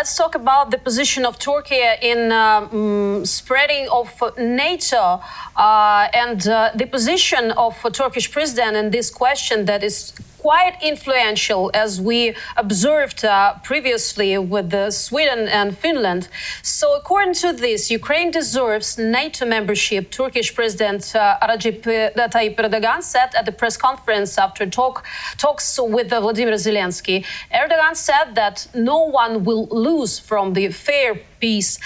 let's talk about the position of Turkey in spreading of NATO and the position of Turkish president in this question that is quite influential, as we observed previously with Sweden and Finland. So according to this, Ukraine deserves NATO membership, Turkish President Recep Tayyip Erdogan said at the press conference after talks with Vladimir Zelensky. Erdogan said that no one will lose from the fair peace.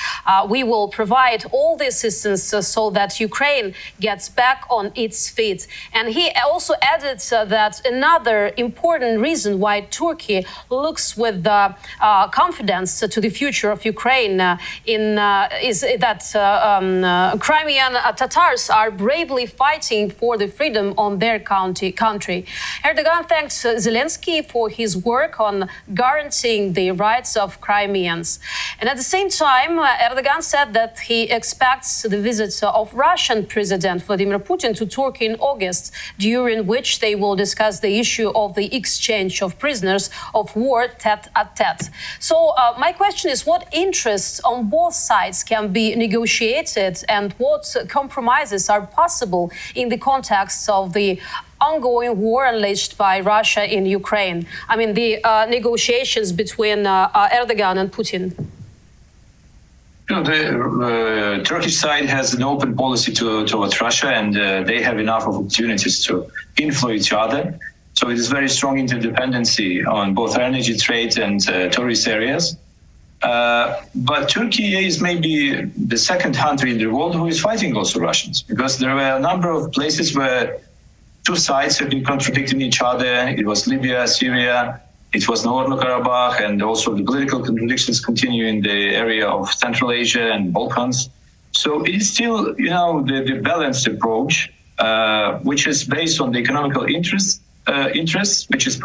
We will provide all the assistance so that Ukraine gets back on its feet. And he also added that another important reason why Turkey looks with confidence to the future of Ukraine is that Crimean Tatars are bravely fighting for the freedom on their country. Erdogan thanked Zelensky for his work on guaranteeing the rights of Crimeans. And at the same time, Erdogan said that he expects the visit of Russian President Vladimir Putin to Turkey in August, during which they will discuss the issue of the exchange of prisoners of war tete-a-tete. So my question is, what interests on both sides can be negotiated and what compromises are possible in the context of the ongoing war unleashed by Russia in Ukraine? I mean, the negotiations between Erdogan and Putin. The Turkish side has an open policy towards Russia, and they have enough opportunities to influence each other. So it is very strong interdependency on both energy trade and tourist areas. But Turkey is maybe the second country in the world who is fighting also Russians, because there were a number of places where two sides have been contradicting each other. It was Libya, Syria, it was Nagorno-Karabakh, and also the political contradictions continue in the area of Central Asia and Balkans. So it is still, the balanced approach, which is based on the economical interests, which is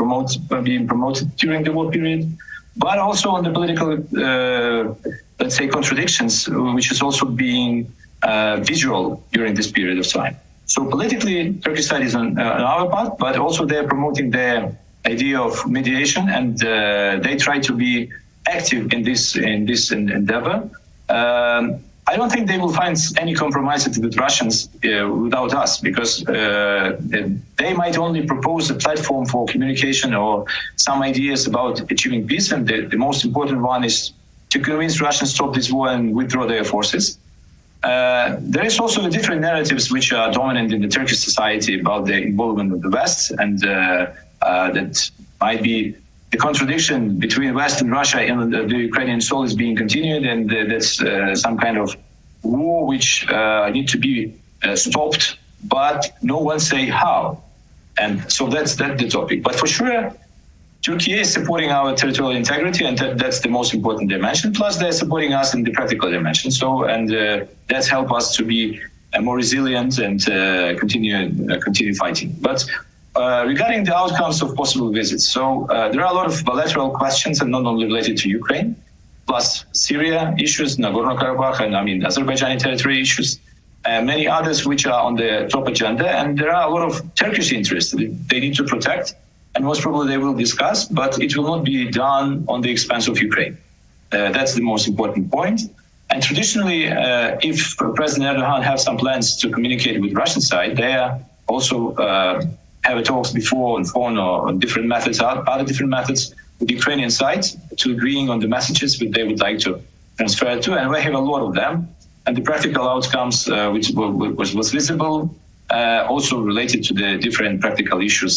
being promoted during the war period, but also on the political, let's say, contradictions, which is also being visual during this period of time. So politically, Turkish side is on our part, but also they're promoting their idea of mediation, and they try to be active in this endeavor. I don't think they will find any compromises with Russians without us, because they might only propose a platform for communication or some ideas about achieving peace, and the most important one is to convince Russians to stop this war and withdraw their forces. There is also the different narratives which are dominant in the Turkish society about the involvement of the West, and that might be the contradiction between West and Russia in the Ukrainian soul is being continued, and that's some kind of war which need to be stopped, but no one say how. And so that's the topic. But for sure, Turkey is supporting our territorial integrity, and that's the most important dimension. Plus, they're supporting us in the practical dimension. So, and that's help us to be more resilient and continue fighting. But regarding the outcomes of possible visits, so there are a lot of bilateral questions, and not only related to Ukraine, plus Syria issues, Nagorno-Karabakh, and Azerbaijani territory issues, many others which are on the top agenda. And there are a lot of Turkish interests that they need to protect, and most probably they will discuss, but it will not be done on the expense of Ukraine. That's the most important point. And traditionally, if President Erdogan has some plans to communicate with Russian side, they also have talks before on phone or on different methods, other different methods with the Ukrainian side, to agreeing on the messages that they would like to transfer to. And we have a lot of them. And the practical outcomes, which was visible, also related to the different practical issues.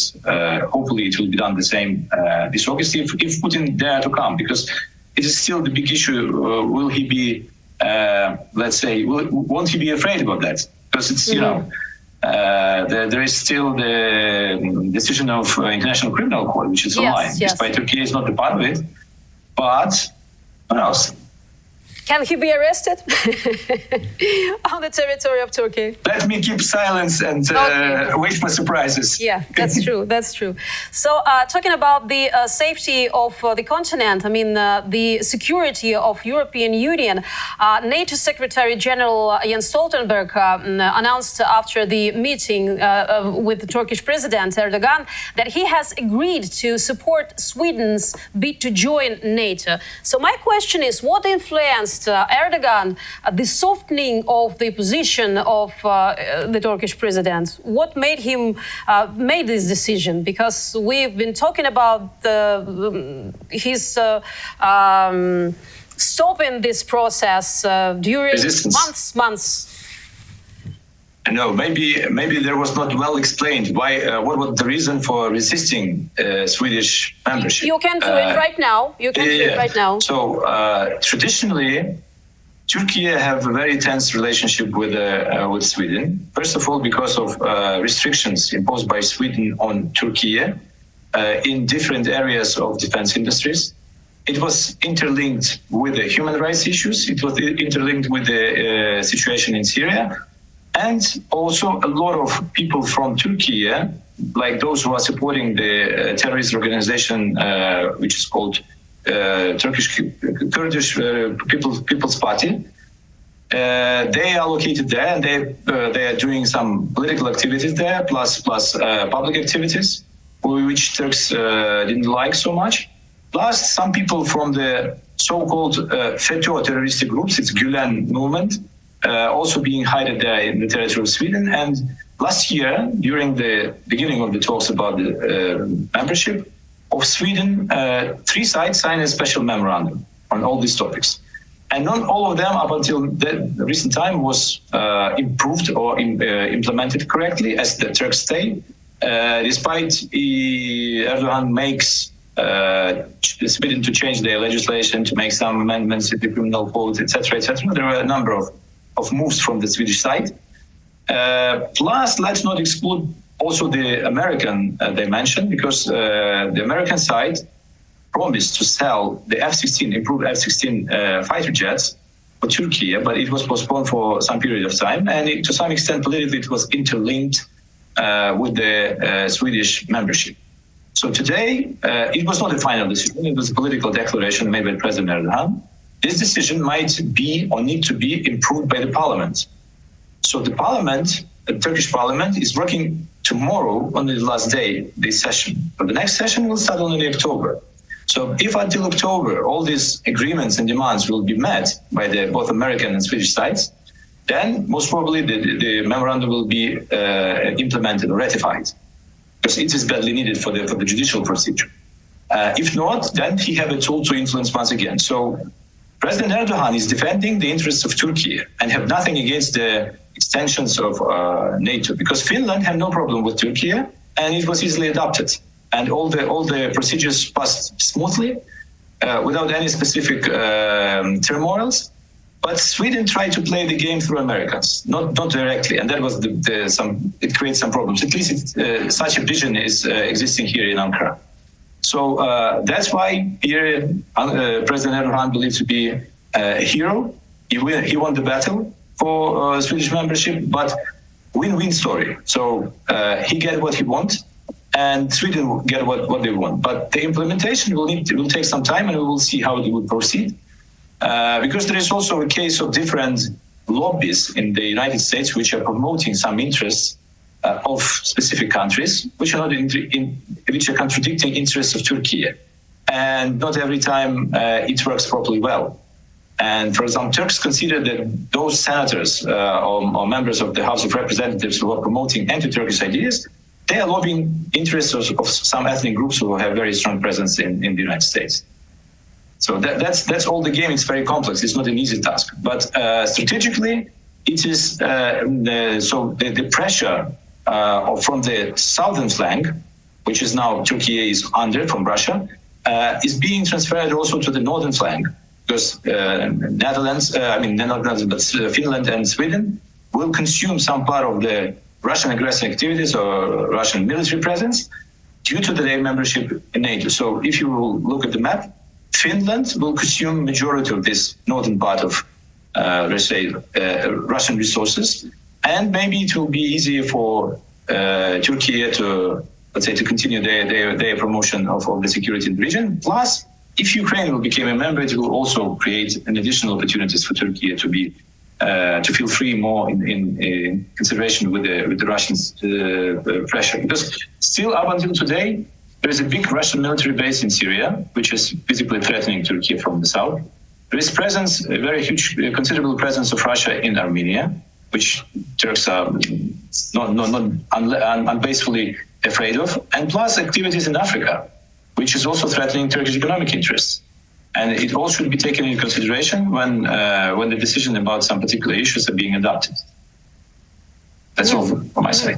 Hopefully it will be done the same this August if Putin dare to come, because it is still the big issue. Will he be, let's say, won't he be afraid about that? Because it's, there is still the decision of International Criminal Court, which is online, despite Turkey is not a part of it. But what else? Can he be arrested on the territory of Turkey? Let me keep silence and wait for surprises. Yeah, that's true. That's true. So, talking about the safety of the continent, I mean, the security of European Union, NATO Secretary General Jens Stoltenberg announced after the meeting with the Turkish President Erdogan that he has agreed to support Sweden's bid to join NATO. So, my question is, what influenced Erdogan, the softening of the position of the Turkish president? What made him made this decision? Because we've been talking about his stopping this process during months. No, maybe there was not well explained why. What was the reason for resisting Swedish membership? You can do it right now. You can do it right now. So traditionally, Turkey have a very tense relationship with Sweden. First of all, because of restrictions imposed by Sweden on Turkey in different areas of defense industries. It was interlinked with the human rights issues. It was interlinked with the situation in Syria. And also a lot of people from Turkey, like those who are supporting the terrorist organization, which is called Kurdish People's Party, they are located there, and they are doing some political activities there, plus public activities, which Turks didn't like so much. Plus, some people from the so-called FETÖ terroristic groups, it's Gülen movement, also being hidden there in the territory of Sweden. And last year, during the beginning of the talks about the membership of Sweden, 3 sides signed a special memorandum on all these topics. And not all of them, up until the recent time, was improved or implemented correctly, as the Turks say. Despite Erdogan makes Sweden to change their legislation, to make some amendments to the criminal code, etc., etc. There were a number of moves from the Swedish side. Plus, let's not exclude also the American dimension, because the American side promised to sell the F-16, improved F-16 fighter jets for Turkey, but it was postponed for some period of time. And to some extent, politically, it was interlinked with the Swedish membership. So today, it was not a final decision. It was a political declaration made by President Erdogan. This decision might be or need to be improved by the parliament. So the parliament, the Turkish parliament, is working tomorrow on the last day, this session. But the next session will start only in October. So if until October, all these agreements and demands will be met by both American and Swedish sides, then most probably the memorandum will be implemented or ratified, because it is badly needed for the judicial procedure. If not, then he have a tool to influence once again. So President Erdogan is defending the interests of Turkey and have nothing against the extensions of NATO, because Finland had no problem with Turkey and it was easily adopted. And all the procedures passed smoothly without any specific turmoils. But Sweden tried to play the game through Americans, not directly, and that was it creates some problems. At least such a vision is existing here in Ankara. So that's why here President Erdogan believed to be a hero. He won the battle for Swedish membership, but win-win story. So he get what he wants, and Sweden will get what they want. But the implementation will take some time, and we will see how it will proceed. Because there is also a case of different lobbies in the United States which are promoting some interests of specific countries, which are which are contradicting interests of Turkey, and not every time it works properly well. And for example, Turks consider that those senators or members of the House of Representatives who are promoting anti-Turkish ideas, they are lobbying interests of some ethnic groups who have very strong presence in the United States. So that's all the game. It's very complex. It's not an easy task. But strategically, it is the pressure from the southern flank, which is now Turkey is under from Russia, is being transferred also to the northern flank, because Finland and Sweden will consume some part of the Russian aggressive activities or Russian military presence due to their membership in NATO. So if you look at the map, Finland will consume majority of this northern part of, Russian resources, and maybe it will be easier for Turkey to, to continue their promotion of the security in the region. Plus, if Ukraine will become a member, it will also create an additional opportunities for Turkey to be to feel free more in consideration with the Russians' pressure. Because still, up until today, there is a big Russian military base in Syria, which is visibly threatening Turkey from the south. There is presence, a very huge, considerable presence of Russia in Armenia, which Turks are not unbasefully afraid of, and plus activities in Africa, which is also threatening Turkish economic interests. And it all should be taken into consideration when the decision about some particular issues are being adopted. That's all from my side.